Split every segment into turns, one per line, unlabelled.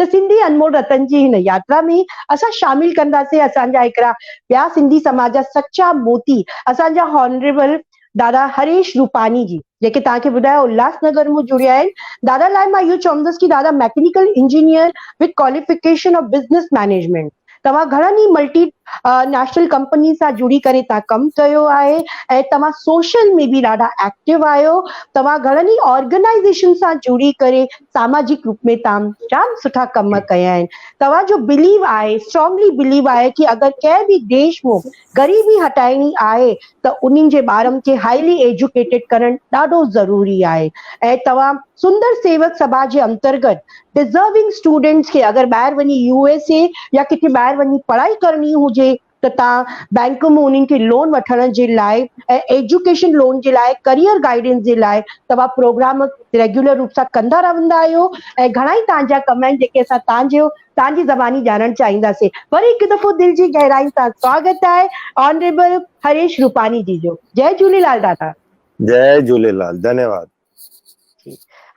त सिंधी अनमोल रतन जी हिन यात्रा में असां शामिल कंदासीं असांजा हिकिड़ा ॿिया सिंधी समाज जा सच्चा मोती, असांजा हॉनरेबल दादा हरीश रूपानी जी, जेके तव्हांखे ॿुधायो उल्हासनगर में जुड़िया आहिनि। दादा लाइ मां इहो चवंदसि कि दादा mechanical engineer with qualification of business management, तव्हां घणनि ई मल्टी नेशनल कंपनी सां जुड़ी करे तव्हां कमु कयो आहे ऐं तव्हां सोशल में बि ॾाढा एक्टिव आहियो। तव्हां घणनि ई ऑर्गेनाइज़ेशन सां जुड़ी करे सामाजिक रूप में तव्हां जाम सुठा कम कया आहिनि। तव्हांजो बिलीव आहे, स्ट्रॉन्गली बिलीव आहे कि अगरि कंहिं बि देश में ग़रीबी हटाइणी आहे त उन्हनि जे ॿारनि खे हाईली एजुकेटेड करणु ॾाढो ज़रूरी आहे। ऐं तव्हां सुंदर सेवक सभा जे अंतर्गत डिज़र्विंग स्टूडेंट्स खे अगरि ॿाहिरि वञी यूएसए या किथे ॿाहिरि वञी पढ़ाई करणी हुजे त तव्हां बैंक में उन्हनि खे लोन वठण जे लाइ ऐं एजुकेशन लोन जे लाइ, करियर गाइडेंस जे लाइ तव्हां प्रोग्राम रेगुलर रूप सां कंदा रहंदा आहियो। ऐं घणा ई तव्हांजा कम आहिनि जेके असां तव्हांजी ज़बानी ॼाणणु चाहींदासीं। वरी हिकु दफ़ो दिलि जी गहराई सां स्वागत आहे ऑनरेबल हरीश रूपानी जी जो। जय झूलेलाल दादा।
जय झूलेलाल, धन्यवाद।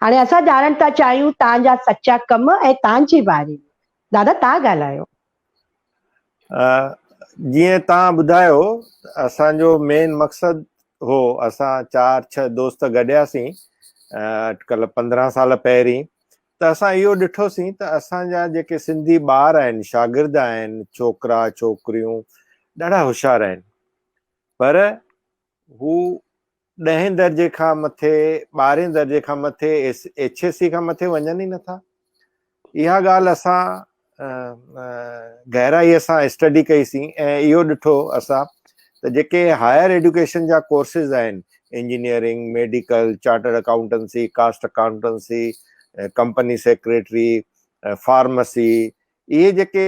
हाणे असां ॼाणणु था चाहियूं तव्हांजा सच्चा कम ऐं तव्हांजे बारे में। दादा तव्हां ॻाल्हायो।
जीअं तव्हां ॿुधायो, असांजो मेन मक़सदु हो, असां 4-6 दोस्त गॾियासीं अॼुकल्ह 15 साल पहिरीं। त असां इहो ॾिठोसीं त असांजा जेके सिंधी ॿार आहिनि, शागिर्द आहिनि, छोकिरा छोकिरियूं ॾाढा होशियारु आहिनि, पर हू 10हें दर्जे खां मथे, 12हें दर्जे खां मथे, HSC खां मथे वञनि ई नथा। इहा ॻाल्हि असां गहराईअ सां स्टडी कईसीं ऐं इहो ॾिठो असां त जेके हायर एजुकेशन जा कोर्सिस आहिनि, engineering, medical, chartered accountancy, cost accountancy, company secretary, pharmacy, इहे जेके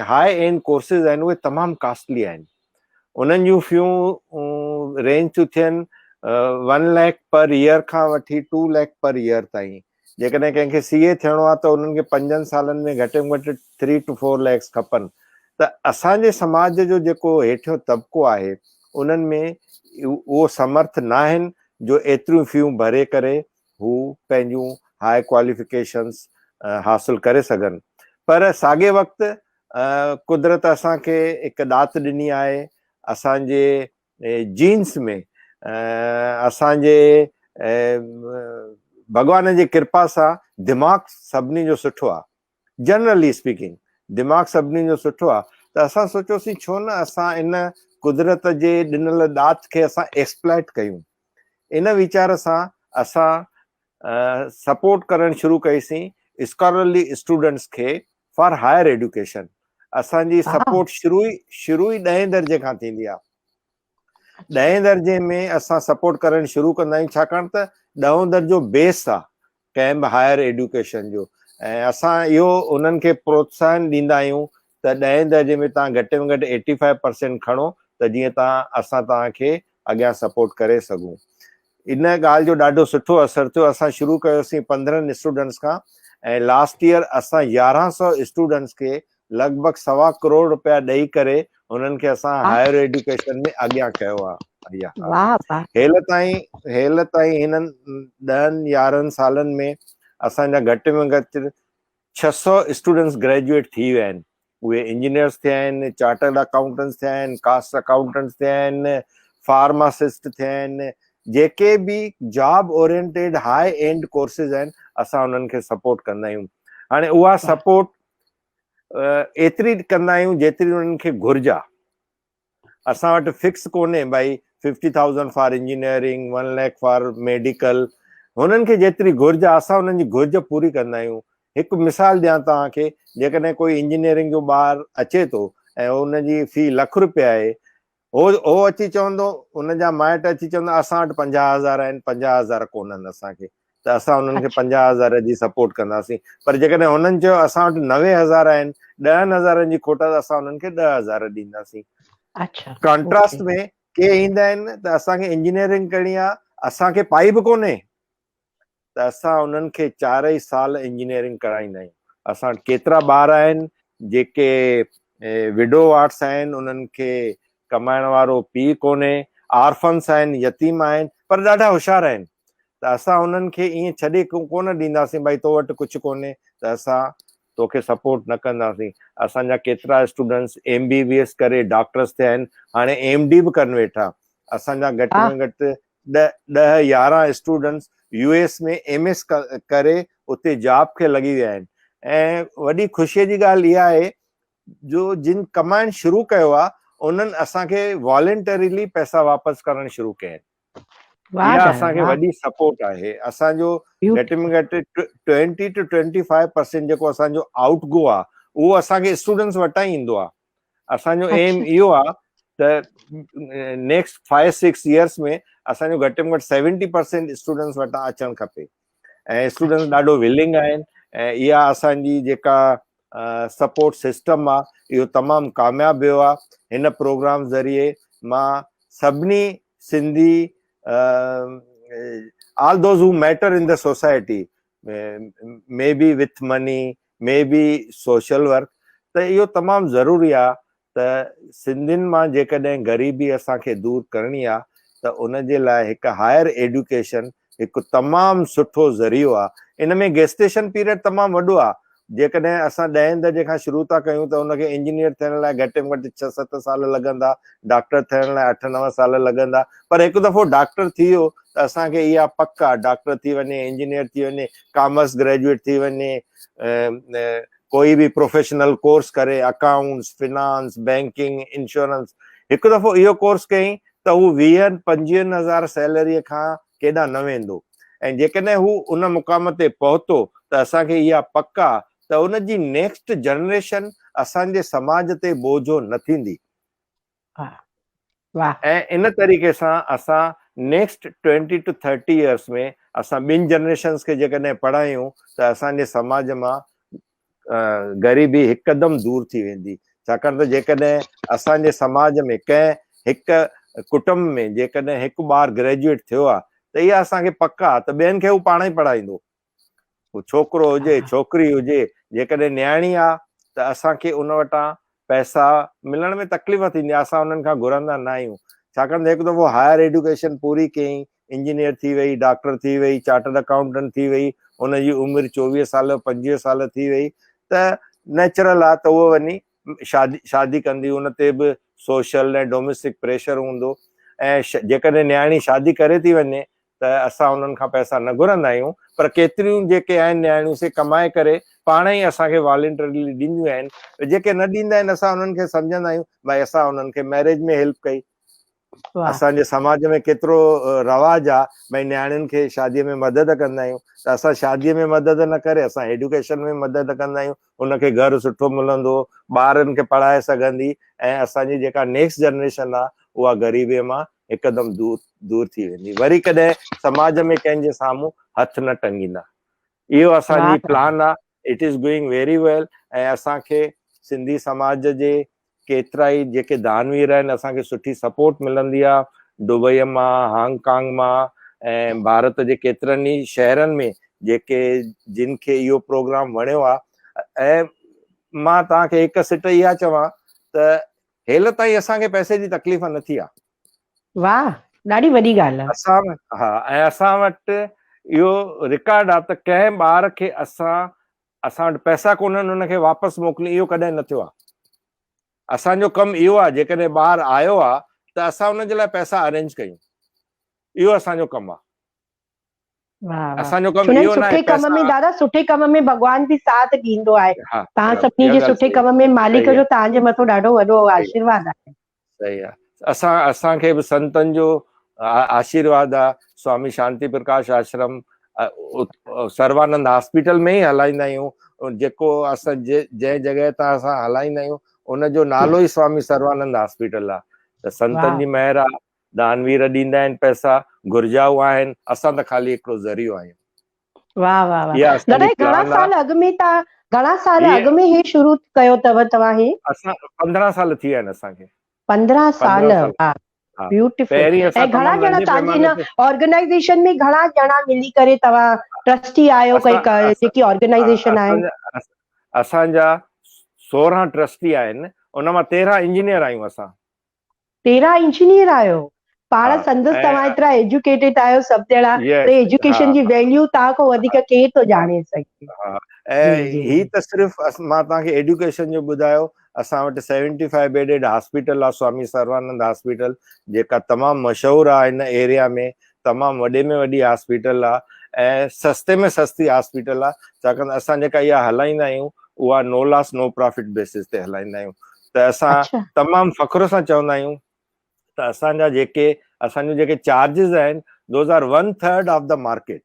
हाई एंड कोर्सिस आहिनि उहे तमामु कॉस्टली आहिनि। उन्हनि जूं फ़ियूं रेंज थियूं थियनि 1 लाख पर ईयर खां वठी 2 लाख पर ईयर ताईं। जेकॾहिं कंहिंखे CA थियणो आहे त उन्हनि खे 5 सालनि में घटि में घटि 3 to 4 lakhs खपनि। त असांजे समाज जो जेको हेठियों तबिको आहे उन्हनि में उहो समर्थ न आहिनि जो एतिरियूं फ़ियूं भरे करे हू पंहिंजूं हाई क्वालिफिकेशन्स हासिल करे सघनि। पर साॻे वक़्तु कुदरत असांखे हिकु दात ॾिनी आहे। असांजे जीन्स में असांजे भॻवान जी कृपा सां दिमाग़ सभिनी जो सुठो आहे। जनरली स्पीकिंग दिमाग़ सभिनी जो सुठो आहे। त असां सोचियोसीं छो न असां इन कुदरत जे ॾिनल दात खे असां एक्सप्लॉइट कयूं। इन वीचार सां असां सपोर्ट करणु शुरू कईसीं स्कॉलरली स्टूडेंट्स खे फॉर हायर एजुकेशन। असांजी सपोर्ट शुरू ई 10हें दर्जे खां थींदी आहे। 10हें दर्जे में असां सपोर्ट करणु शुरू कंदा आहियूं, छाकाणि त 10हों दर्जो बेस आहे कंहिं बि हायर एजुकेशन जो। ऐं असां इहो उन्हनि खे प्रोत्साहन ॾींदा आहियूं त 10हें दर्जे में तव्हां घटि में घटि 85% खणो त जीअं असां तव्हांखे अॻियां सपोर्ट करे सघूं। इन ॻाल्हि जो ॾाढो सुठो असरु थियो। असां शुरू कयोसीं 15 स्टूडेंट्स खां ऐं लास्ट ईयर असां 1100 स्टूडेंट्स खे लॻभॻि ₹1.25 करोड़ ॾेई करे उन्हनि खे असां हायर एजुकेशन में अॻियां कयो आहे। हेल ताईं हिननि 10-11 सालनि में असांजा घटि में घटि 600 स्टूडेंट्स ग्रेजुएट थी विया आहिनि। उहे इंजीनियर्स थिया आहिनि, चार्टर्ड अकाउंटेंट्स थिया आहिनि, कास्ट अकाउंटेंट्स थिया आहिनि, फार्मासिस्ट थिया आहिनि। जेके बि job oriented high and courses आहिनि असां उन्हनि खे सपोर्ट कंदा आहियूं। हाणे उहा सपोर्ट एतिरी कंदा आहियूं जेतिरी उन्हनि खे घुर्ज आहे। असां वटि फिक्स कोन्हे भाई 50,000 for engineering, 1 lakh for medical. हुननि खे जेतिरी घुर्ज आहे असां उन्हनि जी घुर्ज पूरी कंदा आहियूं। हिकु मिसाल ॾियां तव्हांखे, जेकॾहिं कोई इंजीनियरिंग जो ॿारु अचे थो ऐं हुनजी फी ₹1,00,000 आहे, हो अची चवंदो, हुनजा माइट अची चवंदा असां वटि 50,000 आहिनि, 50,000 कोन्हनि असांखे, त असां हुननि खे 50,000 जी सपोर्ट कंदासीं। पर जेकॾहिं हुननि चयो असां वटि 90,000 आहिनि, 10,000 जी खोट त असां हुननि खे 10,000 ॾींदासीं। कॉन्ट्रास्ट में के ईंदा आहिनि त असांखे इंजीनियरिंग करणी आहे, असांखे पाई बि कोन्हे, त असां उन्हनि खे 4 साल इंजीनियरिंग कराईंदा आहियूं। असां वटि केतिरा ॿार आहिनि जेके विडो वार्ड्स आहिनि, उन्हनि खे कमाइण वारो पीउ कोन्हे, आर्फन्स आहिनि, यतीम आहिनि, पर ॾाढा होशियार आहिनि। त असां उन्हनि खे ईअं छॾे कोन ॾींदासीं भाई तो वटि कुझु कोन्हे, त असां तोखे सपोर्ट न कंदासीं। असांजा केतिरा स्टूडेंट्स MBBS करे डॉक्टर्स थिया आहिनि, हाणे MD बि कनि वेठा। असांजा घटि में घटि 10-11 स्टूडेंट्स US में MS करे उते जॉब खे लॻी विया आहिनि। ऐं वॾी ख़ुशीअ जी ॻाल्हि इहा आहे जो जिन कमाइण शुरू कयो आहे उन्हनि असांखे वॉलंटरीली पैसा वापसि करण शुरू कया आहिनि। इहा असांखे वॾी सपोर्ट आहे। असांजो घटि में घटि 20 to 25% जेको असांजो आउट गो आहे उहो असांखे स्टूडेंट्स वटां ई ईंदो आहे। असांजो एम इहो आहे त नेक्स्ट 5-6 इयर्स में असांजो घटि में घटि 70% स्टूडेंट्स वटां अचणु खपे। ऐं स्टूडेंट्स ॾाढो विलिंग आहिनि ऐं इहा असांजी जेका सपोर्ट सिस्टम आहे इहो तमामु कामयाबु वियो आहे। हिन प्रोग्राम ज़रिए मां सभिनी Sindhi all those who matter in the society, maybe with money, maybe social work, त इहो तमामु ज़रूरी आहे त सिंधियुनि मां जेकॾहिं ग़रीबी असांखे दूर करणी आहे त उन जे लाइ हिकु हायर एजुकेशन हिकु तमामु सुठो ज़रियो आहे। इन में गेस्टेशन पीरियड तमामु वॾो आहे। जेकॾहिं असां 10 दर्जे खां शुरू था कयूं त उनखे इंजीनियर थियण लाइ घटि में घटि 6-7 साल लॻंदा, डॉक्टर थियण लाइ 8-9 साल लॻंदा। पर हिकु दफ़ो डॉक्टर थी वियो त असांखे इहा पक आहे, डॉक्टर थी वञे, इंजीनियर थी वञे, कॉमर्स ग्रेजुएट थी वञे, कोई बि प्रोफेशनल कोर्स करे, अकाउंट्स, फिनांस, बैंकिंग, इंश्योरेंस, हिकु दफ़ो इहो कोर्स कयईं त हू 20-25 हज़ार सैलरीअ खां केॾां न वेंदो। ऐं जेकॾहिं हू उन मुक़ाम ते पहुतो त असांखे इहा पक आहे त उनजी नेक्स्ट जनरेशन असांजे समाज ते बोझो न थींदी। ऐं इन तरीक़े सां असां नेक्स्ट 20 to 30 इयर्स में असां ॿिनि जनरेशन्स खे जेकॾहिं पढ़ायूं त असांजे समाज मां ग़रीबी हिकदमि दूर थी वेंदी। छाकाणि त जेकॾहिं असांजे समाज में कंहिं हिकु कुटुंब में जेकॾहिं हिकु ॿार ग्रेजुएट थियो आहे त इहा असांखे पक आहे त ॿियनि खे हू पाण ई पढ़ाईंदो। हू छोकिरो हुजे, छोकिरी हुजे, जेकॾहिं न्याणी आहे त असांखे उन वटां पैसा मिलण में तकलीफ़ थींदी आहे। असां उन्हनि खां घुरंदा न आहियूं। छाकाणि त हिकु दफ़ो हायर एजुकेशन पूरी कयईं, इंजीनियर थी वई, डॉक्टर थी वई, चार्टर्ड अकाउंटेंट थी वई, उनजी उमिरि 24 साल 25 साल थी वई त नेचुरल आहे त उहो वञी शादी कंदी। उन ते बि सोशल ऐं डोमेस्टिक प्रेशर हूंदो। ऐं जेकॾहिं न्याणी शादी करे थी वञे त असां उन्हनि खां पैसा न घुरंदा आहियूं। पर केतिरियूं जेके आहिनि न्याणियूं से कमाए करे पाण ई असांखे वॉलंटरीली ॾींदियूं आहिनि। जेके न ॾींदा आहिनि असां उन्हनि खे सम्झंदा आहियूं भई असां उन्हनि खे मैरिज में हेल्प कई। असांजे समाज में केतिरो रवाज आहे भई न्याणियुनि खे शादीअ में मदद कंदा आहियूं त असां शादीअ में मदद न करे असां एजुकेशन में मदद कंदा आहियूं। उनखे घर सुठो मिलंदो, ॿारनि खे पढ़ाए सघंदी ऐं असांजी जेका नेक्स्ट जनरेशन आहे उहा ग़रीबीअ मां हिकदमि दूर थी वेंदी। वरी कॾहिं समाज में कंहिंजे साम्हूं हथ न टंगींदा। इहो असांजी प्लान आहे। इट इज़ गोइंग वेरी वेल। ऐं असांखे सिंधी समाज जे केतिरा ई जेके दानवीर आहिनि असांखे सुठी सपोर्ट मिलंदी आहे। दुबई मां, हांगकांग मां ऐं भारत जे केतिरनि ई शहरनि में जेके जिन खे इहो प्रोग्राम वणियो आहे। ऐं मां तव्हांखे हिकु सिट इहा चवां त हेल ताईं असांखे पैसे जी तकलीफ़ न थी आहे।
वाह, ॾाढी वॾी ॻाल्हि आहे।
ऐं असां वटि इहो रिकॉर्ड आहे त कंहिं ॿार खे असां वटि पैसा कोन्हनि उनखे वापसि मोकिलियूं, इहो कॾहिं न थियो आहे। असांजो कमु इहो आहे जेकॾहिं ॿारु आयो आहे त असां उनजे लाइ पैसा अरेंज कयूं। इहो असांजो कमु आहे। असांजो कमु इहो न आहे।
सुठे कम में दादा, सुठे कम में भॻवान बि साथ ॾींदो आहे। तव्हां सभिनी जे सुठे कम में मालिक जो तव्हांजे मथां ॾाढो वॾो आशीर्वाद आहे।
सही आहे। असांखे बि संतनि जो आशीर्वाद आहे। स्वामी शांति प्रकाश आश्रम सर्वानंद हॉस्पिटल में ई हलाईंदा आहियूं। जेको असां जंहिं जॻह तां असां हलाईंदा आहियूं उनजो नालो ई स्वामी सर्वानंद हॉस्पिटल आहे। त संतनि जी महिर आहे। दानवीर ॾींदा आहिनि पैसा, घुर्जाऊ आहिनि। असां त ख़ाली हिकिड़ो ज़रियो आहियूं।
वाह वाह वाह। दादा घणा साल अॻु में हे शुरू कयो अथव तव्हां? हे
असां 15 साल थी विया आहिनि असांखे।
15 साल। ब्यूटीफुल। ऐं घणा ॼणा तव्हांजे हिन ऑर्गेनाइजेशन में घणा ॼणा मिली करे तव्हां ट्रस्टी आहियो? जेकी ऑर्गेनाइजेशन आहे
असांजा 16 ट्रस्टी आहिनि। उन मां 13 इंजीनियर आहियूं असां।
13 इंजीनियर आहियो? पाण
हाँ
संदसि
ऐं
तव्हां एतिरा एजुकेटेड आहियो सभु ॼणा, पर
यस
एजुकेशन
हाँ
जी वैल्यू तव्हां खां वधीक केरु थो ॼाणे सघे।
हाँ
जी
ऐं
जी
ही
जी
त सिर्फ़ु मां तव्हांखे एडुकेशन जो ॿुधायो। असां वटि 75 बेडेड हॉस्पिटल आहे, स्वामी सर्वानंद हॉस्पिटल, जेका तमामु मशहूरु आहे हिन एरिया में, तमामु वॾे में वॾी हॉस्पिटल आहे ऐं सस्ते में सस्ती हॉस्पिटल आहे। छाकाणि असां जेका इहा हलाईंदा आहियूं उहा नो लॉस नो प्रॉफिट बेसिस ते हलाईंदा आहियूं। त असां
अच्छा
तमामु फ़ख्र सां चवंदा आहियूं त असांजूं जेके चार्जिस आहिनि, those are 1/3 of the market.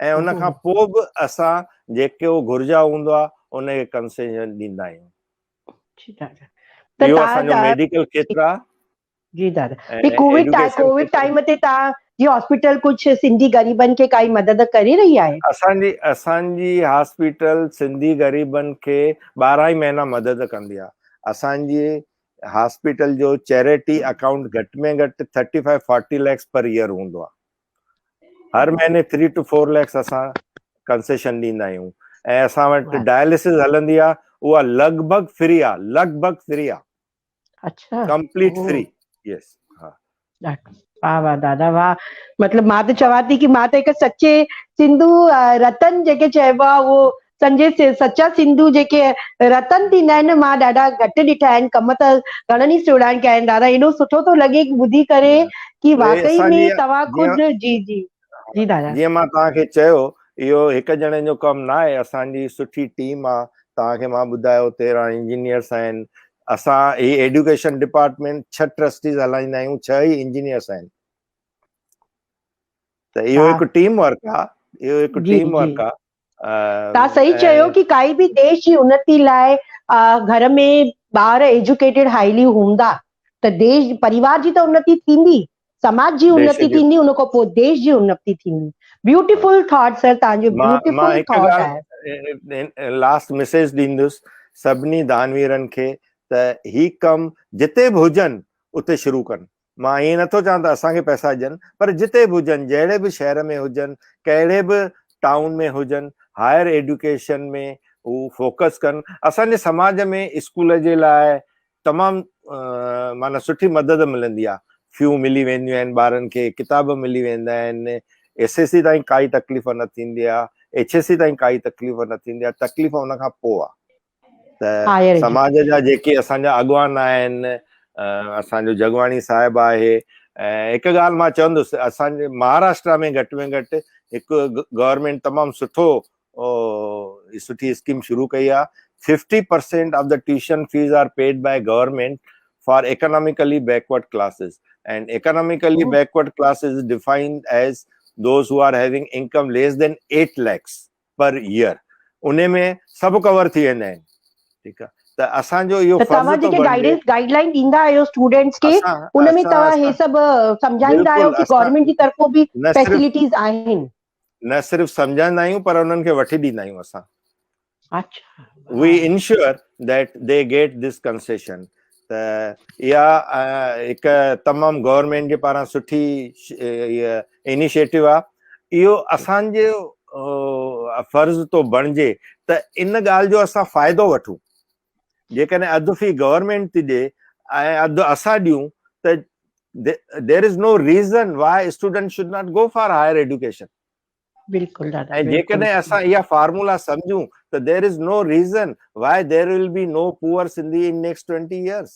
ऐं उन खां
ओहो
पोइ बि असां जेको घुर्जा हूंदो आहे उनखे कंसेशन ॾींदा आहियूं।
जी दादा। त
इहो असांजो
तव्हां
मेडिकल खेत्र आहे
जी दादा, ही
ऐं एडुकेशन
कोविड
खेत्र।
टाइम ते तव्हां जी हॉस्पिटल कुझु सिंधी गरीबनि खे काई मदद करे रही आहे?
असांजी हॉस्पिटल सिंधी ग़रीबनि खे 12 ई महीना मदद कंदी आहे। असांजी हॉस्पिटल जो चैरिटी अकाउंट घटि में घटि 35-40 लैक्स पर ईयर हूंदो आहे। हर महीने 3 to 4 लैक्स असां कंसेशन ॾींदा आहियूं। ऐं असां वटि
वाह,
डायलिसिस हलंदी आहे, उहा लॻभॻि फ्री आहे,
अच्छा
कंप्लीट
ओह
फ्री। यस हाँ
वाह वाह दादा वाह। मतलब मां त चवां थी कि मां त हिकु सचे सिंधू रतन जेके चइबो आहे, उहो सच्चा सिंधू जेके रतन थींदा आहिनि, मां ॾाढा घटि ॾिठा आहिनि। कम त घणनि ई स्टूडेंट कया आहिनि दादा। एॾो सुठो थो लॻे ॿुधी करे कि
उहे
वाकई
असांजी
में तव्हां
जीअं
ख़ुदि जी जी जी दादा।
जीअं मां तव्हांखे चयो, इहो हिकु ॼणे जो कमु न आहे। असांजी सुठी टीम आहे। तव्हांखे मां ॿुधायो 13 इंजीनियर्स आहिनि। असां ही एडुकेशन डिपार्टमेंट 6 ट्रस्टीज़ हलाईंदा आहियूं, 6 ई इंजीनियर्स आहिनि। त इहो
वाह
हिकु टीम वर्क आहे, इहो हिकु
जी
टीम
जी
वर्क आहे।
तव्हां सही चयो
ऐं
कि काई बि देश जी उन्नति लाइ घर में ॿार एजुकेटेड हाईली हूंदा त देश परिवार जी त उन्नति थींदी, समाज जी
देश
उन्नति
जी
थींदी, उन खां पोइ देश जी उन्नति थींदी। ब्यूटीफुल थॉट सर, तव्हांजो
मां
ब्यूटीफुल
हिकु
थॉट आहे।
ॻाल्हि लास्ट मैसेज ॾींदुसि सभिनी दानवीरनि खे त ही कमु जिते बि हुजनि उते शुरू कनि। मां ईअं नथो चवां त असांखे पैसा ॾियनि, पर जिते बि हुजनि, जहिड़े बि शहर में हुजनि, कहिड़े बि टाउन में हुजनि, हायर एजुकेशन में हू फोकस कनि। असांजे समाज में स्कूल जे लाइ तमामु माना सुठी मदद मिलंदी आहे। फ्यू मिली वेंदियूं आहिनि ॿारनि खे, किताब मिली वेंदा आहिनि, SSC ताईं काई तकलीफ़ न थींदी आहे, HSC ताईं काई तकलीफ़ न थींदी आहे। तकलीफ़ हुन खां पोइ आहे। त
हायर
समाज
एजुकेशन
जा जेके असांजा अॻवान आहिनि, असांजो जगवाणी साहिबु आहे। ऐं हिकु ॻाल्हि मां चवंदुसि, असांजे महाराष्ट्र में घटि हिकु गवर्नमेंट तमामु सुठी स्कीम शुरू कई आहे। 50% of the tuition fees are paid by government for economically backward classes, and economically backward classes is defined as those who are having income less than 8 lakhs per year। उन में सभु cover थी वेंदा आहिनि। ठीकु आहे, त असांजो इहो
त
फर्ज़
तव्हां
थो
जेके
बणिजे।
गाइडलाइन ॾींदा आहियो स्टूडेंट्स खे,
असां
उन में
असां
तव्हां हे
असां
सभु सम्झाईंदा आहियो
बिल्कुलु
कि
असां
गवर्नमेंट जी तरफ़ों बि
न सिर्फ़ु
फैसिलिटीज़ आहिनि?
न सिर्फ़ु सम्झाईंदा आहियूं, पर उन्हनि खे वठी ॾींदा आहियूं असां।
अच्छा
we
वाह
ensure that they get this concession। त इहा हिकु तमामु गवर्नमेंट जे पारां सुठी इनिशिएटिव आहे। इहो असांजो फर्ज़ थो बणिजे त इन ॻाल्हि जो असां फ़ाइदो वठूं। जेकॾहिं अधु फी गवर्नमेंट थी ॾे ऐं अधु असां ॾियूं त there is no reason why student should not go for higher education.
बिल्कुलु दादा
ऐं
बिल्कुलु।
जेकॾहिं असां इहा फार्मूला सम्झूं त there is no reason why there will be no poor Sindhi in next 20 years।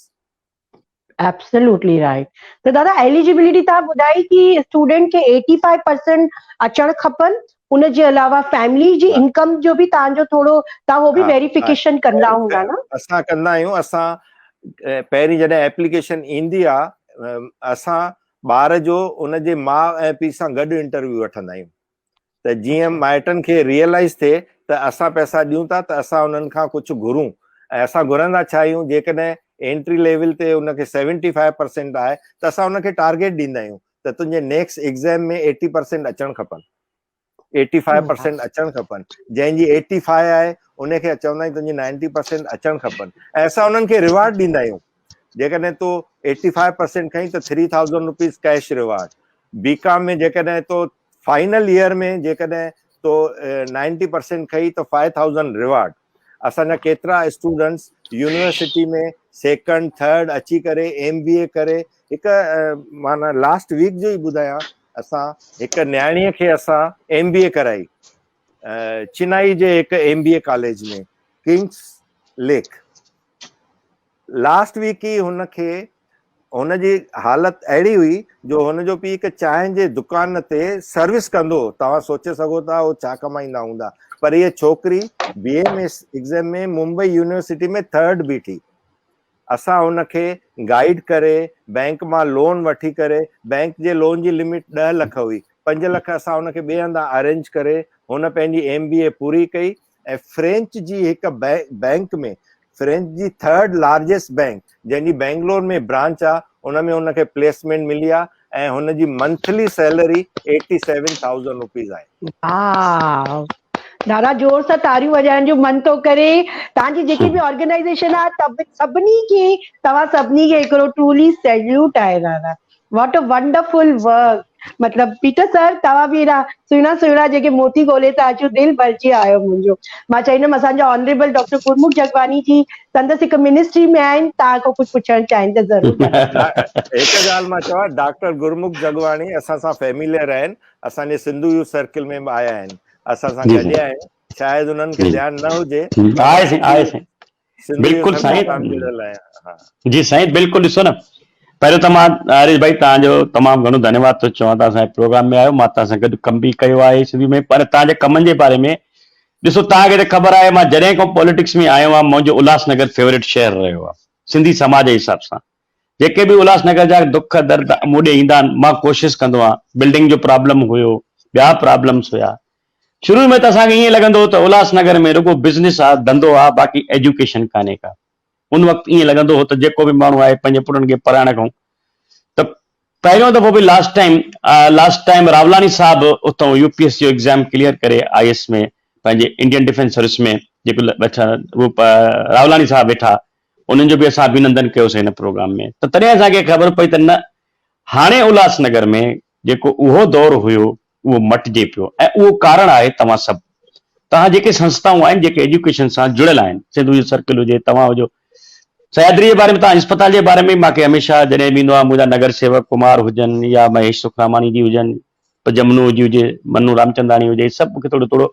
Absolutely right. त दादा एलिजिबिलिटी तव्हां ॿुधाई कि स्टूडेंट खे 85% अचणु खपनि, उन जे अलावा फैमिली जी इनकम जो बि तव्हांजो थोरो तव्हां उहो बि
हा
वेरिफिकेशन कंदा हूंदा न?
असां कंदा आहियूं। असां पहिरीं जॾहिं एप्लीकेशन ईंदी आहे, असां ॿार जो उन जे माउ ऐं पीउ सां गॾु इंटरव्यू वठंदा आहियूं। त जीअं
अच्छा
माइटनि खे रियलाइज़ थिए त असां पैसा ॾियूं था, त असां उन्हनि खां कुझु घुरूं। ऐं असां घुरंदा छा आहियूं, जेकॾहिं एंट्री लेवल ते उनखे 75% आहे त असां उनखे टारगेट ॾींदा आहियूं त तुंहिंजे नेक्स्ट एग्ज़ाम में 80% अचणु खपनि, 85% अचणु खपनि। जंहिंजी 85 आहे उनखे चवंदा आहियूं तुंहिंजी 90% अचणु खपनि। ऐं असां उन्हनि खे रिवार्ड ॾींदा आहियूं। जेकॾहिं तो 85% खईं त 3000 रुपीज़ कैश रिवार्ड। BCom में जेकॾहिं तो फाइनल ईयर में जेकॾहिं तो 90% खई त 5000 रिवार्ड। असांजा केतिरा स्टूडेंट्स यूनिवर्सिटी में सेकंड थर्ड अची करे MBA करे हिकु माना लास्ट वीक जो ई ॿुधायां असां हिकु न्याणीअ खे असां MBA कराई चिनाई जे हिकु MBA कॉलेज में किंग्स लेक लास्ट वीक ई हुनखे हुनजी हालत अहिड़ी हुई जो हुनजो पीउ हिकु चांहि जे दुकान ते सर्विस कंदो तव्हां सोचे सघो था उहो छा कमाईंदा हूंदा पर इहा छोकिरी BAMS एग्ज़ाम में मुंबई यूनिवर्सिटी में थर्ड बीठी असां हुनखे गाइड करे बैंक मां लोन वठी करे बैंक जे लोन जी लिमिट 10 लख हुई 5 लख असां हुनखे ॿिए हंधा अरेंज करे हुन पंहिंजी MBA पूरी कई ऐं फ्रेंच जी हिकु बैंक में फ्रेंच जी थर्ड लार्जेस्ट बैंक जंहिंजी बैंगलोर में ब्रांच आहे उन में हुनखे प्लेसमेंट मिली आहे ऐं हुनजी मंथली सैलरी 87,000 रुपीज़ आहे।
वाह ॾाढा जोर सां तारियूं वॼाइण जो मन थो करे तव्हांजी जेकी बि ऑर्गेनाइजेशन आहे सभिनी खे तव्हां सभिनी खे हिकिड़ो ट्रूली सैल्यूट आहे दादा वॉट अ वंडरफुल वर्क मतलब पीटर सर तव्हां बि एॾा सुहिणा सुहिणा जेके मोती ॻोल्हे था अचो दिलि भरिजी आयो मुंहिंजो मां चाहींदमि असांजा ऑनरेबल डॉक्टर गुरमुख जगवानी जी संदसि हिकु मिनिस्ट्री में आहिनि तव्हां खां कुझु पुछणु चाहिनि त ज़रूरु
हिकु ॻाल्हि मां चवां डॉक्टर गुरमुख जगवानी असां सां फैमिलियर आहिनि असांजे सिंधु यूथ सर्किल में बि आया आहिनि असां सां गॾु आहिनि शायदि उन्हनि खे ध्यानु न हुजे
बिल्कुलु साईं जी साईं बिल्कुलु ॾिसो न पहिरियों त मां हरीश भाई तव्हांजो तमामु घणो धन्यवाद थो चवां तव्हां असांजे प्रोग्राम में आयो मां तव्हां सां गॾु कमु बि कयो आहे सिंधी में पर तव्हांजे कमनि जे बारे में ॾिसो तव्हांखे त ख़बर आहे मां जॾहिं खां पॉलिटिक्स में आयो आहियां मुंहिंजो उल्हासनगर फेवरेट शहर रहियो आहे सिंधी समाज जे हिसाब सां जेके बि उल्हासनगर जा दुख दर्द मूं ॾे ईंदा आहिनि मां कोशिशि कंदो आहियां बिल्डिंग जो प्रॉब्लम हुयो ॿिया प्रॉब्लम्स हुया शुरू में त असांखे ईअं लॻंदो हो त उल्हासनगर में रुगो बिज़नेस आहे धंधो आहे बाक़ी एजुकेशन कान्हे का उन वक़्तु ईअं लॻंदो हो त जेको बि माण्हू आहे पंहिंजे पुटनि खे पढ़ाइण खां त पहिरियों दफ़ो बि लास्ट टाइम रावलानी साहिबु उतां UPSC जो एग्ज़ाम क्लियर करे IAS में पंहिंजे इंडियन डिफेंस सर्विस में जेको वेठा रावलानी साहिबु वेठा उन्हनि जो बि असां अभिनंदन कयोसीं हिन प्रोग्राम में त तॾहिं असांखे ख़बर पई त न हाणे उल्हासनगर में जेको उहो दौर हुयो उहो मटिजे पियो ऐं उहो कारण आहे तव्हां सभु तव्हां जेके संस्थाऊं आहिनि जेके एजुकेशन सां जुड़ियल आहिनि सिंधु यूथ सर्किल हुजे तव्हां हुजो सह्याद्री जे बारे में तव्हां अस्पताल जे बारे में मूंखे हमेशह जॾहिं बि ईंदो आहे मुंहिंजा नगर सेवक कुमार हुजनि या महेश सुखरामानी जी हुजनि जमनू जी हुजे मन्नू रामचंदानी हुजे सभु मूंखे थोरो थोरो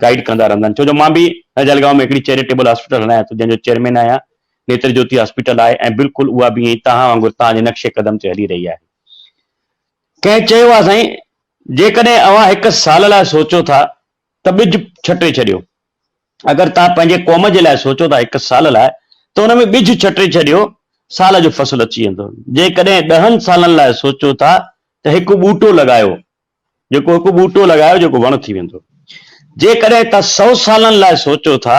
गाइड कंदा रहंदा आहिनि छो जो मां बि जलगांव में हिकिड़ी चैरिटेबल हॉस्पिटल हलायां थो जंहिंजो चेयरमैन आहियां नेत्र ज्योति हॉस्पिटल आहे ऐं बिल्कुलु उहा बि ईअं तव्हां वांगुरु तव्हांजे नक्शे कदम ते हली रही आहे कंहिं चयो आहे साईं जेकॾहिं अव्हां हिकु साल लाइ सोचो था त ॿिज छटे छॾियो अगरि तव्हां पंहिंजे क़ौम जे लाइ सोचो था हिकु साल लाइ त हुन में ॿिज छटे छॾियो साल जो फसल अची वेंदो जेकॾहिं 10 सालनि लाइ सोचो था त हिकु ॿूटो लॻायो जेको हिकु ॿूटो लॻायो जेको वण थी वेंदो जेकॾहिं तव्हां 100 सालनि लाइ सोचो था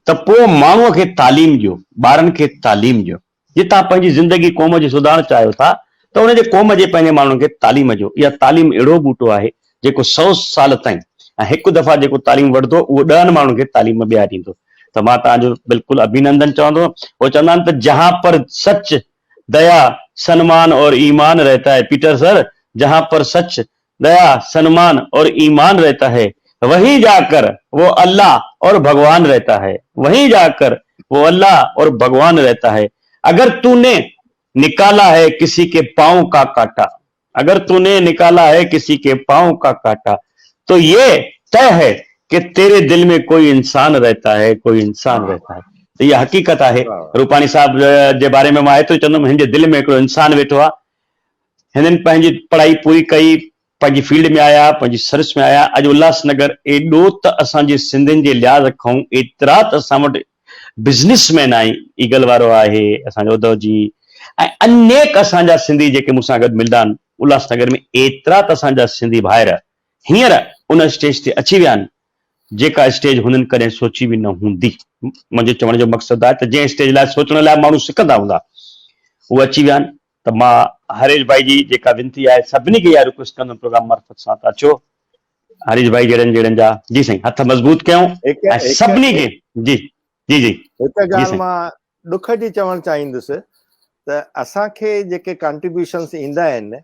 त पोइ माण्हूअ खे तालीम ॾियो ॿारनि खे तालीम ॾियो जे तव्हां पंहिंजी ज़िंदगी क़ौम जी सुधारणु चाहियो था त हुनजे क़ौम जे पंहिंजे माण्हुनि खे तालीम ॾियो इहा तालीम अहिड़ो ॿूटो आहे जेको 100 साल ताईं ऐं हिकु दफ़ा जेको तालीम वठंदो उहो 10 माण्हुनि खे तालीम ॿिया ॾींदो त मां तव्हांजो बिल्कुलु अभिनंदन चवंदो उहो चवंदा आहिनि त जहां पर सच दया सम्मान और ईमान रहता है पीटर सर जहां पर सच दया सम्मान और ईमान रहता है वहीं जाकर वो अल्लाह और भगवान रहता है वहीं जाकर वो अल्लाह और भगवान रहता है अगर तूने निकाला है किसी के पांव का काटा अगर तूने निकाला है किसी के पांव का काटा तो ये तय है कि तेरे दिल में कोई इंसान रहता है कोई इंसान रहता है तो ये हकीकत है रूपाणी साहब जे बारे में मां एतिरो चवंदुमि हिन जे दिल में हिकिड़ो इंसान वेठो आहे हिननि पंहिंजी पढ़ाई पूरी कई पंहिंजी फील्ड में आया पंहिंजी सर्विस में आया अॼु उल्हासनगर एॾो त असांजे सिंधियुनि जे लिहाज़ खां एतिरा त असां वटि बिज़नेसमैन आहे ईगल वारो आहे असांजो उद्धव जी ऐं अनेक असांजा सिंधी जेके मूंसां गॾु मिलंदा आहिनि उल्हासनगर में एतिरा त असांजा सिंधी भाइर हींअर उन स्टेज ते अची विया आहिनि जेका स्टेज हुननि कॾहिं सोची बि न हूंदी मुंहिंजे चवण जो मक़सदु आहे त जंहिं स्टेज लाइ सोचण लाइ माण्हू सिकंदा हूंदा उहे अची विया आहिनि त मां हरीश भाई जी जेका विनती आहे सभिनी खे इहा रिक्वेस्ट कंदुमि प्रोग्राम मार्फत सां त अचो हरीश भाई जहिड़नि जा जी साईं हथ मज़बूत कयूं ऐं सभिनी खे जी जी जी
हिकु ॻाल्हि मां ॾुख जी चवणु चाहींदुसि त असांखे जेके कॉन्ट्रीब्यूशन्स ईंदा आहिनि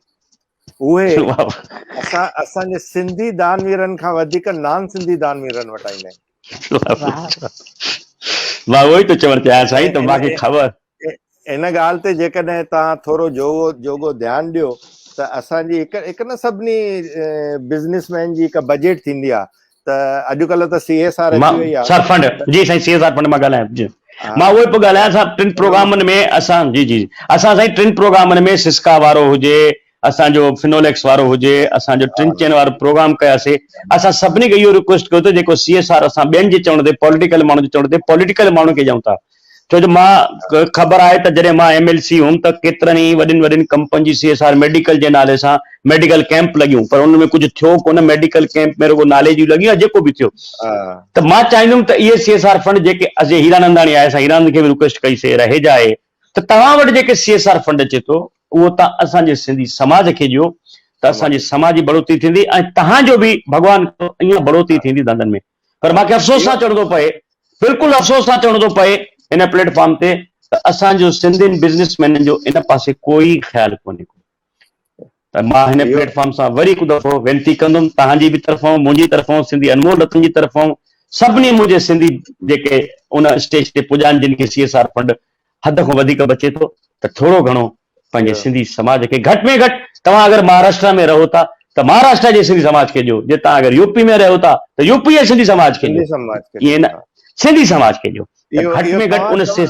उहे असांजे सिंधी दानवीरनि खां वधीक नॉन सिंधी दानवीरनि वटि ईंदा आहिनि
मां उहो ई थो चवणु चाहियां साईं त मूंखे ख़बर
इन ॻाल्हि ते जेकॾहिं तव्हां थोरो जोगो ध्यानु ॾियो त असांजी हिकु न सभिनी बिज़नेसमैन जी हिकु बजट थींदी आहे त अॼुकल्ह त CSR अची वई आहे।
सर फंड जी साईं CSR फंड मां ॻाल्हायां जी मां उहो पियो ॻाल्हायां असां टिनि प्रोग्रामनि में असां जी असां साईं टिनि प्रोग्रामनि में सिस्का वारो हुजे असांजो फिनोलेक्स वारो हुजे असांजो टिनि चइनि वारो प्रोग्राम कयासीं असां सभिनी खे इहो रिक्वेस्ट कयो त जेको CSR असां ॿियनि जे चवण ते पॉलिटिकल माण्हू जे चवण ते पॉलिटिकल माण्हू खे ॾियूं था छो जो मां ख़बर आहे त जॾहिं मां MLC हुउमि त केतिरनि ई वॾियुनि कंपनी जी CSR मेडिकल जे नाले सां मेडिकल कैंप लॻियूं पर उन में कुझु थियो कोन मेडिकल कैंप में रुगो नाले जी लॻियूं जेको बि थियो त मां चाहींदुमि त इहे CSR फंड जेके अॼु हीरानंदाणी आहे असां हीरानंद खे बि रिक्वेस्ट कईसीं रहेजा आहे त तव्हां वटि जेके CSR फंड अचे थो उहो तव्हां असांजे सिंधी समाज खे ॾियो त असांजे समाज जी बढ़ोतरी थींदी ऐं तव्हांजो बि भॻवानु ईअं बढ़ोतरी थींदी धंधनि में पर मूंखे अफ़सोस सां चवणो थो पए बिल्कुलु अफ़सोस सां चवणो थो पए इन प्लेटफॉर्म ते त असांजो सिंधियुनि बिज़नेसमैननि जो इन पासे कोई ख़्यालु कोन्हे त मां हिन प्लेटफॉर्म सां वरी हिकु दफ़ो वेनिती कंदुमि तव्हांजी बि तरफ़ां मुंहिंजी तरफ़ां सिंधी अनमोल रतन जी तरफ़ां सभिनी मुंहिंजे सिंधी जेके उन स्टेज ते पुॼा आहिनि जिन खे CSR फंड हद खां वधीक बचे थो त थोरो घणो पंहिंजे सिंधी समाज खे घटि में घटि तव्हां अगरि महाराष्ट्र में रहो था त महाराष्ट्र जे सिंधी समाज खे ॾियो जे तव्हां अगरि यूपी में रहो था त यूपी जे सिंधी समाज खे ॾियो ईअं न सिंधी समाज खे ॾियो घटि में घटि उन से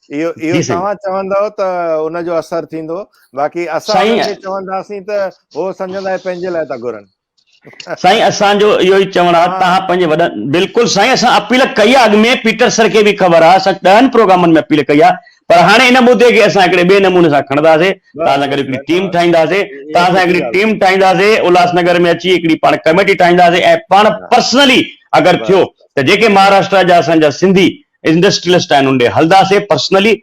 इहो तव्हां चवंदव त उनजो असर थींदो बाक़ी असां चवंदासीं त हो सम्झंदा पंहिंजे लाइ था घुरनि
साईं असांजो इहो ई चवणु आहे तव्हां पंहिंजे वॾनि बिल्कुलु साईं असां अपील कई आहे अॻु में पीटर सर खे बि ख़बर आहे असां 10 प्रोग्रामनि में अपील कई आहे पर हाणे इन मुद्दे खे असां हिकिड़े ॿिए नमूने सां खणंदासीं तव्हां सां गॾु हिकिड़ी टीम ठाहींदासीं तव्हां सां हिकिड़ी टीम ठाहींदासीं उल्हासनगर में अची हिकिड़ी पाण कमेटी ठाहींदासीं ऐं पाण पर्सनली अगरि थियो त जेके महाराष्ट्र जा असांजा सिंधी इंडस्ट्रियलिस्ट आहिनि उन ॾे हलंदासीं पर्सनली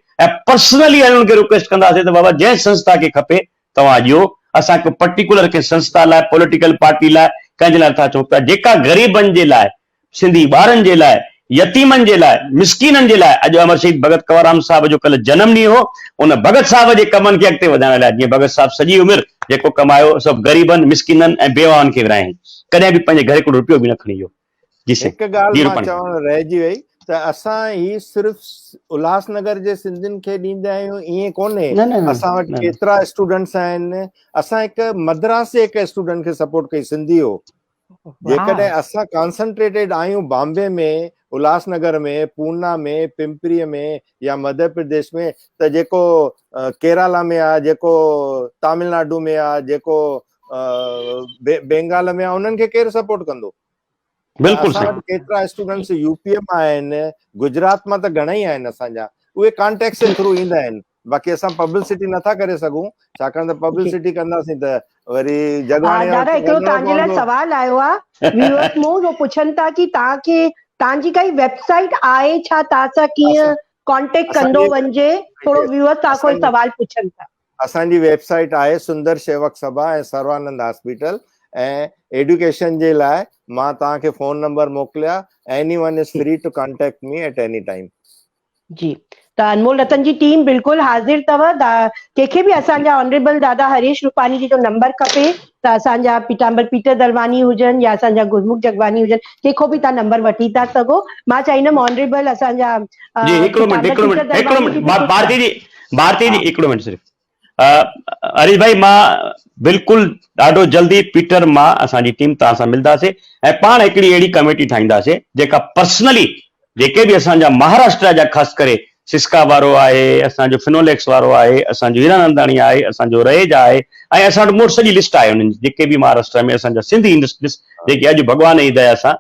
उन्हनि खे रिक्वेस्ट कंदासीं त बाबा जंहिं संस्था खे खपे तव्हां ॾियो असां को पर्टिकुलर कंहिं संस्था लाइ पॉलिटिकल पार्टी लाइ कंहिंजे लाइ था चऊं पिया जेका ग़रीबनि जे लाइ सिंधी ॿारनि जे लाइ यतीमनि जे लाइ मिसकीननि जे लाइ अॼु अमर शहीद भगत कंवरराम साहिब जो कल्ह जनम ॾींहुं हो उन भगत साहिब जे कमनि खे अॻिते वधाइण लाइ जीअं भगत साहिब सॼी उमिरि जेको कमायो सभु ग़रीबनि मिसकीननि ऐं बेवाउनि खे विरायईं कॾहिं बि पंहिंजे घर हिकिड़ो रुपयो बि न खणी वियो
हिकु ॻाल्हि मां चवण रहिजी वई त असां ही सिर्फ़ु उल्हासनगर जे सिंधियुनि खे ॾींदा आहियूं ईअं कोन्हे असां वटि केतिरा स्टूडेंट्स आहिनि असां हिकु मद्रास जे हिकु स्टूडेंट खे सपोर्ट कई सिंधी हो जेकॾहिं असां कॉन्संट्रेटेड आहियूं बॉम्बे में उल्हासनगर में पूना में पिंपरीअ में या मध्य प्रदेश में त जेको केरला में आहे जेको तमिलनाडु में आहे जेको बंगाल में आहे उन्हनि खे केरु सपोर्ट कंदो
बिल्कुलु
केतिरा स्टूडेंट्स यूपीअ मां आहिनि गुजरात मां त घणा ई आहिनि असांजा उहे कॉन्टेक्ट जे थ्रू ईंदा आहिनि बाक़ी असां पब्लिसिटी नथा करे सघूं छाकाणि त पब्लिसिटी कंदासीं त वरी जगवाणी
दादा हिकिड़ो तव्हांजे लाइ सवाल आयो आहे व्यूअर्स मूं पुछनि था कि तव्हांखे तव्हांजी काई वेबसाइट आहे छा तव्हां सां कीअं कॉन्टेक्ट कंदो वञे थोरो व्यूअर्स तव्हां खां सवाल पुछनि था
असांजी वेबसाइट आहे सुंदर शेवक सभा ऐं सर्वानंद हॉस्पिटल ऐं एडुकेशन जे लाइ मां तव्हांखे फोन नंबर मोकिलिया anyone is free to contact me at any time
जी त अनमोल रतन जी टीम बिल्कुलु हाज़िर अथव कंहिंखे बि असांजा ऑनरेबल दादा हरीश रूपानी जी जो नंबर खपे त असांजा पीताम्बर पीटर दलवानी हुजनि या असांजा गुरमुख जगवानी हुजनि कंहिंखो बि तव्हां नंबर वठी था सघो मां चाहींदमि ऑनरेबल असांजा
भारती जी हिकिड़ो मिनट सिर्फ़ु हरीश भाई मां बिल्कुलु ॾाढो जल्दी पीटर मां असांजी टीम तव्हां सां मिलंदासीं ऐं पाण हिकिड़ी अहिड़ी कमेटी ठाहींदासीं जेका पर्सनली जेके बि असांजा महाराष्ट्र जा ख़ासि करे सिस्का वारो आहे असांजो फिनोलेक्स वारो आहे असांजो हीरानंदाणी आहे असांजो रहेजा आहे ऐं असां वटि मोट सॼी लिस्ट आहे उन्हनि जी जेके बि महाराष्ट्र में असांजा सिंधी इंडस्ट्रीज़ जेके अॼु भॻवान जी दया सां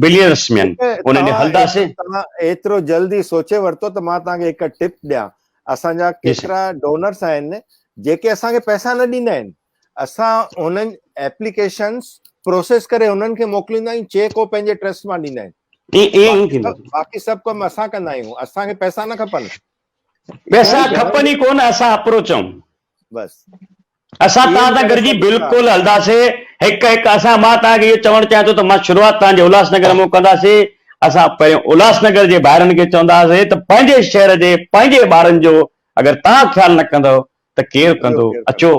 बिलियनर्स में आहिनि उन्हनि हलंदासीं
तव्हां एतिरो जल्दी सोचे वरितो त मां तव्हांखे हिकु टिप ॾियां असांजा केतिरा डोनर्स आहिनि जेके असांखे पैसा न ॾींदा आहिनि असां उन्हनि एप्लीकेशन्स प्रोसेस करे उन्हनि खे मोकिलींदा आहियूं चेक उहो पंहिंजे ट्रस्ट मां ॾींदा आहिनि बाक़ी सभु कमु असां कंदा आहियूं असांखे पैसा न खपनि
पैसा खपनि ई कोन असां अप्रोच आहियूं
बसि
असां तव्हां सां गॾिजी बिल्कुलु हलंदासीं हिकु असां मां तव्हांखे इहो चवणु चाहियां थो त मां शुरूआति तव्हांजे उल्हासनगर में कंदासीं असां पहिरियों उल्हासनगर जे ॿारनि खे चवंदासीं त पंहिंजे शहर जे पंहिंजे ॿारनि जो अगरि तव्हां ख़्यालु न कंदव त केरु कंदो अचो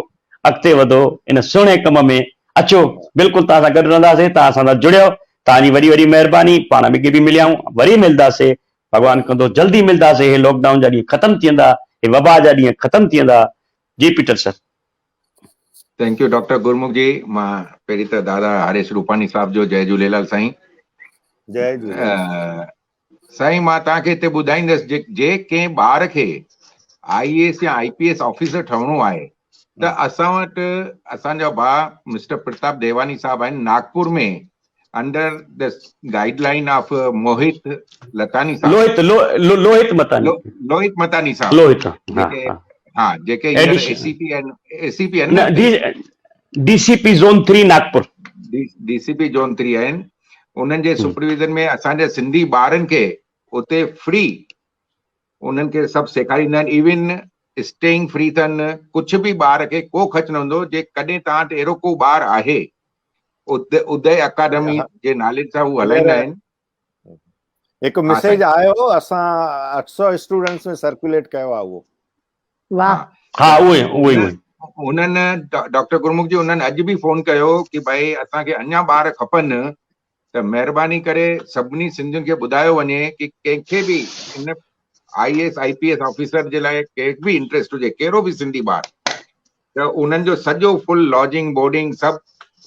अॻिते वधो इन सुहिणे कम में अचो बिल्कुलु तव्हां सां गॾु रहंदासीं तव्हां सां जुड़ियो तव्हांजी वॾी वॾी महिरबानी पाण में बि मिलियाऊं वरी मिलंदासीं भॻवान कंदो जल्दी मिलंदासीं, हे लॉकडाउन जा ॾींहं ख़तमु थी वेंदा, हे वबा जा ॾींहं ख़तमु थी वेंदा। जी Peter sir.
Thank you doctor Gurmukh ji. मां पहिरीं त दादा हरीश रूपानी साहब जो जय झूलेलाल साईं।
जय झूलेलाल
साईं, मां तव्हांखे हिते ॿुधाईंदुसि, जे कंहिं ॿार खे IAS या IPS ऑफिसर ठहिणो आहे त असां वटि असांजा भाउ मिस्टर प्रताप देवानी साहब आहिनि, नागपुर में अंडर द गाइडलाइन ऑफ मोहित लतानी साहब,
लोहित मतानी,
लोहित मतानी साहब,
लोहित,
जेके हींअर ACP आहिनि न,
DCP zone 3 Nagpur,
DCP zone 3 आहिनि। उन्हनि जे सुपरविजन में असांजे सिंधी ॿारनि खे उते फ्री उन्हनि खे सभु सेखारींदा आहिनि। इवन स्टेइंग फ्री अथनि, कुझु बि ॿार खे को ख़र्चु न हूंदो। जे कॾहिं तव्हां वटि अहिड़ो को ॿारु आहे, उदय अकादमी जे नाले सां उहे हलाईंदा आहिनि।
हिकु मैसेज आयो, असां 800 स्टूडेंट्स में सर्कुलेट कयो आहे उहो।
वाह।
हा उहे
उन्हनि डॉक्टर गुरमुख जी उन्हनि अॼु बि फोन कयो कि भाई असांखे अञा ॿार खपनि, त महिरबानी करे सभिनी सिंधियुनि खे ॿुधायो वञे कि कंहिंखे बि इन IAS IPS ऑफिसर जे लाइ कंहिंखे बि इंट्रेस्ट हुजे, कहिड़ो बि सिंधी ॿार, त उन्हनि जो सॼो फुल लॉजिंग बोर्डिंग सभु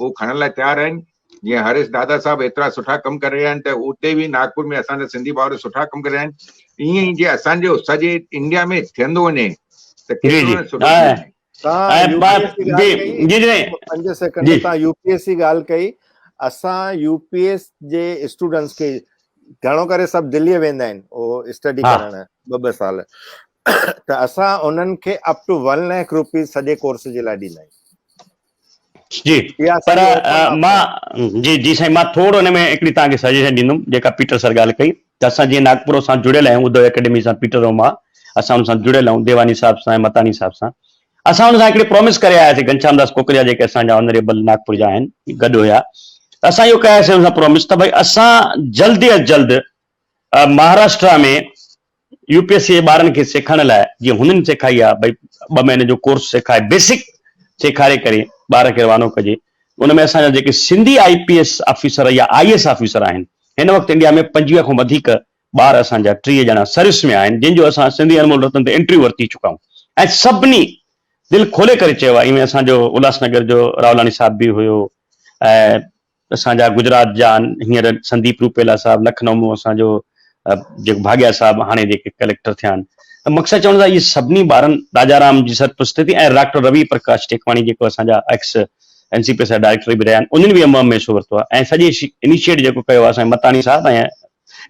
उहो खणण लाइ तयारु आहिनि। जीअं हरीश दादा साहब एतिरा सुठा कमु करे रहिया आहिनि, त उते बि नागपुर में असांजा सिंधी भाउर सुठा कमु करे रहिया आहिनि। ईअं ई जीअं असांजो सॼे इंडिया में थियंदो वञे त केतिरो सुठो थी वञे।
तव्हां UPS जी ॻाल्हि कई, असां UPS जे स्टूडेंट्स खे घणो करे सभु दिल्लीअ वेंदा आहिनि उहो स्टडी करण 2-2 साल, त असां उन्हनि खे अप टू 1 लाख रुपीस सॼे कोर्स जे लाइ ॾींदा आहियूं।
जी, पर मां जी साईं, मां थोरो हिन में हिकिड़ी तव्हांखे सजेशन ॾींदुमि। जेका पीटर सर ॻाल्हि कई, त असां जीअं नागपुर सां जुड़ियल आहियूं, उदय अकेडमी सां, पीटर ऐं मां असां हुन सां जुड़ियल आहियूं, देवानी साहब सां, मतानी साहब सां। असां हुन सां हिकिड़ी प्रॉमिस करे आयासीं, घनश्याम दास कुकरिया जेके असांजा ऑनरेबल नागपुर जा आहिनि, गॾु हुया। असां इहो कयासीं हुन सां प्रॉमिस, त भई असां जल्द अज जल्द महाराष्ट्र में UPSC जे ॿारनि खे सेखारण लाइ, जीअं हुननि सेखारी आहे, भई 2 महीने जो कोर्स सेखारे, बेसिक सेखारे करे ॿार खे रवानो कजे। उनमें असांजा जेके सिंधी IPS ऑफिसर या IAS ऑफिसर आहिनि, हिन वक़्तु इंडिया में 25 खां वधीक ॿार असांजा 30 ॼणा सर्विस में आहिनि, जिन जो असां सिंधी अनमोल रतन ते इंटरव्यू वरिती चुका आहियूं। ऐं सभिनी दिलि खोले करे चयो आहे। इवें असांजो उल्हासनगर जो रावलानी साहब बि हुयो, ऐं असांजा गुजरात जा हींअर संदीप रूपेला साहब, लखनऊ में असांजो जेको भाग्या साहब हाणे जेके कलेक्टर थिया आहिनि। त मक़सदु चवण था, इहे सभिनी ॿारनि, राजाराम जी सरपस्थिति ऐं डॉक्टर रवि प्रकाश टेकवाणी जेको असांजा एक्स NCPS डायरेक्टर बि रहिया आहिनि, उन्हनि बि अमम में हिसो वरितो आहे। ऐं सॼे इनिशिएट जेको कयो आहे असांजे मतानी साहब ऐं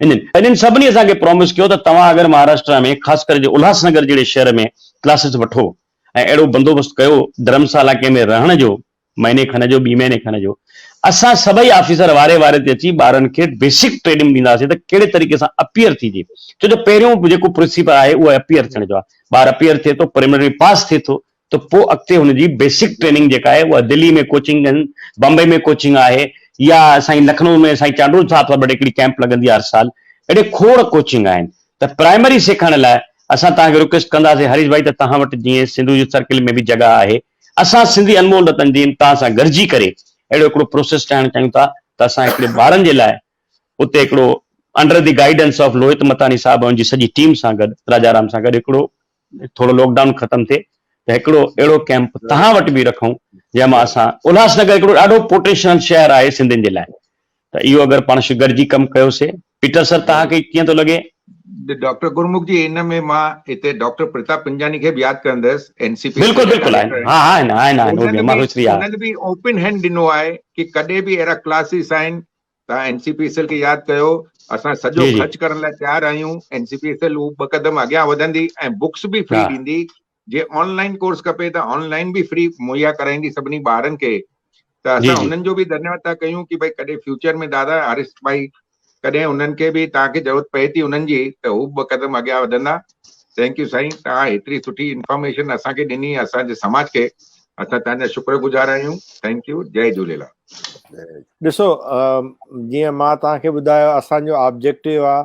इन्हनि सभिनी असांखे प्रॉमिस कयो त तव्हां अगरि महाराष्ट्र में, ख़ासि करे उल्हासनगर जहिड़े शहर में क्लासिस वठो ऐं अहिड़ो बंदोबस्तु कयो धर्मशाला कंहिंमें रहण जो, महीने खण जो, 2 महीने खण जो, असां सभई ऑफिसर वारे ते अची ॿारनि खे बेसिक ट्रेनिंग ॾींदासीं त कहिड़े तरीक़े सां अपीयर थीजे। छो जो पहिरियों जेको प्रिंसिपल आहे उहो अपीयर थियण जो आहे। ॿार अपीयर थिए थो, प्रिलिमिनरी पास थिए थो, त पोइ अॻिते हुनजी बेसिक ट्रेनिंग जेका आहे उहा दिल्ली में कोचिंग आहिनि, बॉम्बे में कोचिंग आहे, या साईं लखनऊ में साईं चांडूर साहब सां हिकिड़ी कैंप लॻंदी आहे हर साल। अहिड़े खोड़ कोचिंग आहिनि। त प्राइमरी सिखण लाइ असां तव्हांखे रिक्वेस्ट कंदासीं हरीश भाई, त तव्हां वटि जीअं सिंधु यूथ सर्किल में बि जॻह आहे, असां सिंधी अनमोल रतन जी तव्हां सां गॾिजी करे अहिड़ो हिकिड़ो प्रोसेस ठाहिणु चाहियूं था त असां हिकिड़े ॿारनि जे लाइ उते हिकिड़ो under the guidance of Lohit Matani साहब ऐं उनजी सॼी टीम सां गॾु, राजाराम सां गॾु, हिकिड़ो थोरो लॉकडाउन ख़तमु थिए त हिकिड़ो अहिड़ो कैंप तव्हां वटि बि रखूं, जंहिंमां असां उल्हासनगर हिकिड़ो ॾाढो पोटेंशियल शहर आहे सिंधियुनि जे लाइ, त इहो अगरि पाण गॾिजी कमु कयोसीं। पीटर सर, तव्हांखे कीअं थो लॻे?
डॉक्टर गुरमुख जी, इन में मां हिते डॉक्टर प्रताप पिंजानी खे बि यादि कंदुसि, NCPS
बिल्कुलु बिल्कुलु
उन्हनि बि ओपन हैंड ॾिनो आहे कि कॾहिं बि अहिड़ा क्लासिस आहिनि तव्हां NCPSL खे यादि कयो, असां सॼो ख़र्च करण लाइ तयारु आहियूं। NCPSL 2 क़दम अॻियां वधंदी ऐं बुक्स बि फ्री ॾींदी। जे ऑनलाइन कोर्स खपे त ऑनलाइन बि फ्री मुहैया कराईंदी सभिनी ॿारनि खे। त असां उन्हनि जो बि धन्यवाद था कयूं कि भाई कॾहिं फ्यूचर में दादा हरीश भाई कॾहिं उन्हनि खे बि तव्हांखे ज़रूरत पए थी उन्हनि जी, त हू 2 क़दम अॻियां वधंदा। थैंक यू साईं, तव्हां हेतिरी सुठी इंफॉर्मेशन असांखे ॾिनी, असांजे समाज खे, असां तव्हांजा शुक्रगुज़ार आहियूं। थैंक यू, जय झूलेलाल।
ॾिसो, जीअं मां तव्हांखे ॿुधायो, असांजो ऑब्जेक्टिव आहे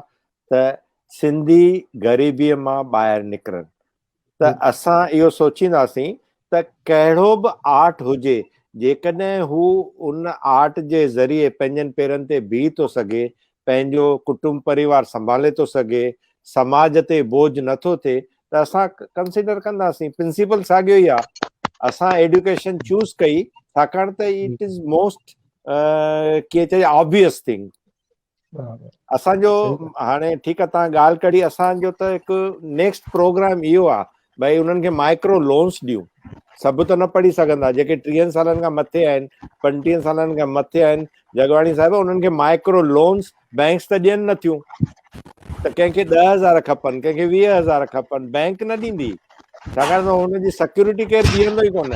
त सिंधी ग़रीबीअ मां ॿाहिरि निकिरनि। त असां इहो सोचींदासीं त कहिड़ो बि आर्ट हुजे, जेकॾहिं हू उन आर्ट जे ज़रिए पंहिंजनि पेरनि ते बीह थो सघे, पंहिंजो कुटुंब परिवार संभाले थो सघे, समाज ते बोझ नथो थिए, त असां कंसिडर कंदासीं। प्रिंसिपल साॻियो ई आहे, असां एडुकेशन चूज़ कई छाकाणि त इट इज़ मोस्ट कीअं चइजे ऑब्वियस थिंग। असांजो हाणे ठीकु आहे, तव्हां ॻाल्हि कढी, असांजो त हिकु नेक्स्ट प्रोग्राम इहो आहे भई उन्हनि खे माइक्रो लोन्स ॾियूं। सभु त न पढ़ी सघंदा, जेके 30 सालनि खां मथे आहिनि, 35 सालनि खां मथे आहिनि, जगवाणी साहिब उन्हनि खे माइक्रो लोन्स बैंक्स त ॾियनि नथियूं। त कंहिंखे 10,000 खपनि, कंहिंखे 20,000 खपनि, बैंक न ॾींदी, छाकाणि त हुनजी सिक्योरिटी केरु बीहंदो ई कोन।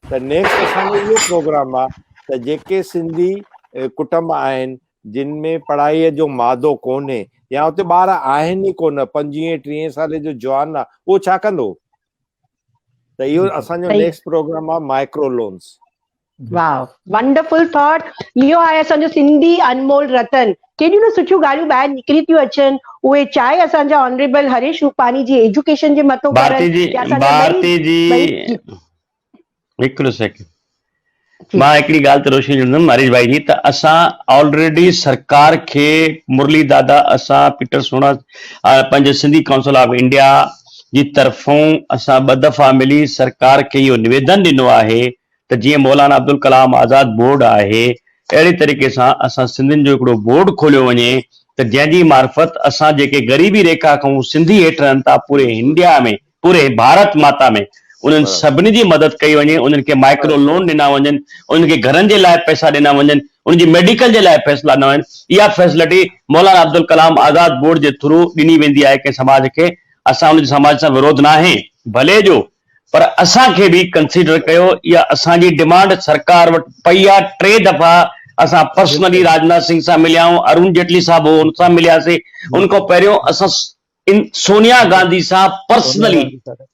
त नेक्स्ट असांजो इहो प्रोग्राम आहे त जेके सिंधी कुटुंब आहिनि जिन में पढ़ाईअ जो मादो कोन्हे या उते ॿार आहिनि ई कोन, 25-30 साल जो जवान आहे, उहो छा कंदो? त इहो असांजो नेक्स्ट प्रोग्राम आहे माइक्रो लोन्स।
वाह, वंडरफुल थॉट। इहो आहे असांजो सिंधी अनमोल रतन। केॾियूं न सुठियूं ॻाल्हियूं ॿाहिरि निकिरी थियूं अचनि, उहे चाहे असांजा ऑनरेबल हरीश रूपानी जी एजुकेशन जे मथां
हिकिड़ो सेकंड, मां हिकिड़ी ॻाल्हि त रोशनी ॾींदुमि हरीश भाई जी, त असां ऑलरेडी सरकार खे मुरली दादा, असां पीटर सोना, पंहिंजे सिंधी काउंसिल ऑफ इंडिया जी तरफ़ूं असां 2 दफ़ा मिली सरकार खे इहो निवेदन ॾिनो आहे त जीअं मौलाना अब्दुल कलाम आज़ाद बोर्ड आहे, अहिड़े तरीक़े सां असां सिंधियुनि जो हिकिड़ो बोर्ड खोलियो वञे त जंहिंजी मार्फत असां जेके ग़रीबी रेखा खां सिंधी हेठि रहनि था पूरे इंडिया में, पूरे भारत माता में, उन्हनि सभिनी जी मदद कई वञे, उन्हनि खे माइक्रो लोन ॾिना वञनि, उन्हनि खे घरनि जे लाइ पैसा ॾिना वञनि, उनजी मेडिकल जे लाइ फैसला न वञनि। इहा फैसिलिटी मौलाना अब्दुल कलाम आज़ाद बोर्ड जे थ्रू ॾिनी वेंदी आहे कंहिं समाज खे। असां उनजे समाज सां विरोध न आहे भले जो, पर असांखे बि कंसीडर कयो, इहा असांजी डिमांड सरकार वटि पई आहे। 3 दफ़ा असां पर्सनली राजनाथ सिंह सां मिलिया आहियूं, अरुण जेटली साहब हो उन सां मिलियासीं, उन खां पहिरियों असां सोनिया गांधी सां पर्सनली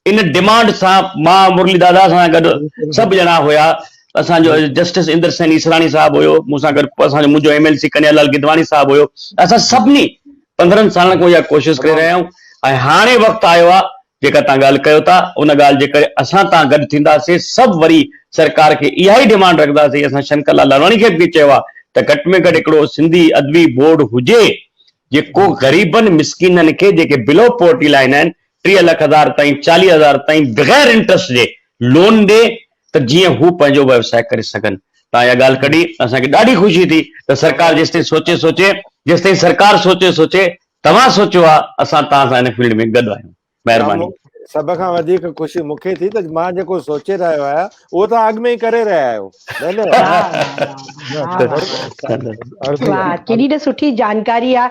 इन डिमांड सां, मां मुरली दादा सां गॾु सभु ॼणा हुया, असांजो जस्टिस इंद्र सेन ईसराणी साहब हुयो मूंसां गॾु, असांजो मुंहिंजो MLC कन्हैयालाल गिदवाणी साहब हुयो, असां सभिनी 15 सालनि खां इहा कोशिशि करे रहिया आहियूं। ऐं हाणे वक़्तु आयो आहे जेका तव्हां ॻाल्हि कयो था, उन ॻाल्हि जे करे असां तव्हां गॾु थींदासीं, सभु वरी सरकार खे इहा ई डिमांड रखंदासीं। असां शंकर लाल लालवाणी खे बि चयो आहे त घटि में घटि हिकिड़ो सिंधी अदबी बोर्ड हुजे जेको ग़रीबनि मिसकिननि खे जेके बिलो पोवर्टी लाइन आहिनि 30 लख ताईं 40,000 ताईं बग़ैर इंट्रस्ट जे लोन ॾे, त जीअं हू पंहिंजो व्यवसाय करे सघनि। तव्हां इहा ॻाल्हि कढी, असांखे ॾाढी ख़ुशी थी त सरकार जेसिताईं सोचे जेसिताईं सरकार सोचे तव्हां सोचियो आहे, असां तव्हां सां हिन फील्ड में गॾु आहियूं। महिरबानी।
सभ खां वधीक ख़ुशी मूंखे थी त मां जेको सोचे रहियो आहियां उहो तव्हां अॻु में ई करे रहिया आहियो।
वाह, केॾी न सुठी जानकारी आहे।